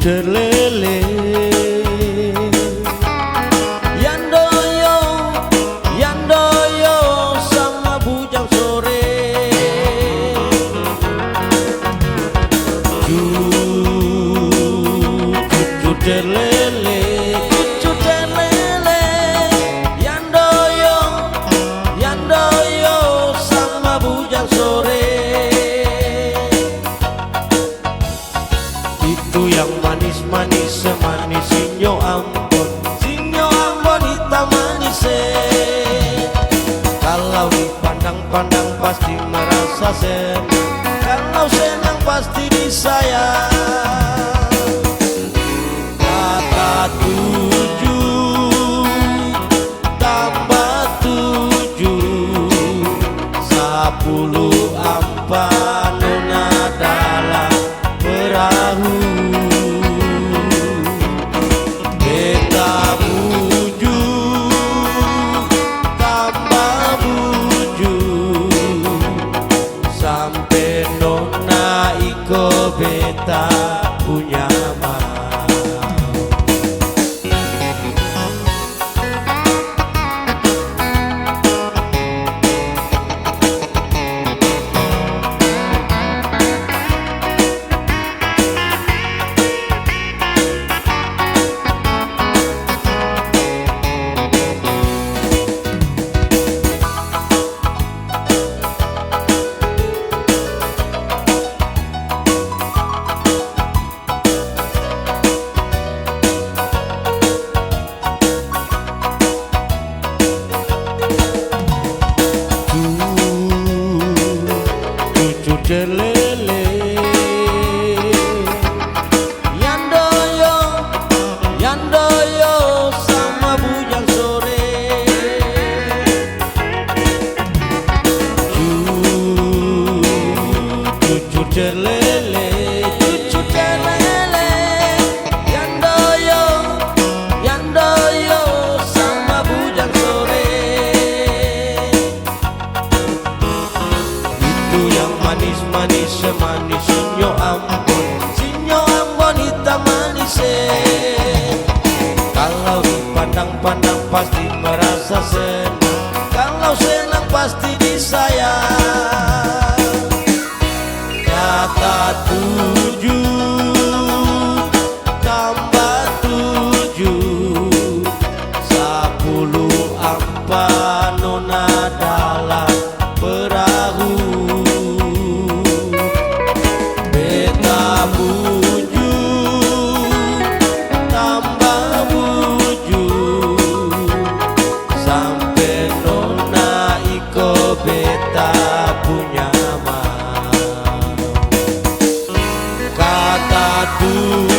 lele Yandoyo sama bujang sore cucu lele Yandoyo sama bujang sore itu yang manis-manis semanis sinyo Ambon hitam manis kalau dipandang-pandang pasti merasa senang kalau senang pasti disayang kata 7 tambah 7 10 ampan nona dalam perahu beta buju tambah buju sampai nona iko beta punya mau. Lele Yandoyo sama bujang sore cucu lele Yandoyo sama bujang sore itu yang manis-manis semanis sinyo Ambon hitam manis kalau dipandang-pandang pasti merasa senang kalau senang pasti disayang kata 7 tambah 7 10 ampan nona dalam perahu beta buju tambah buju sampai nona iko beta punya mau kata 7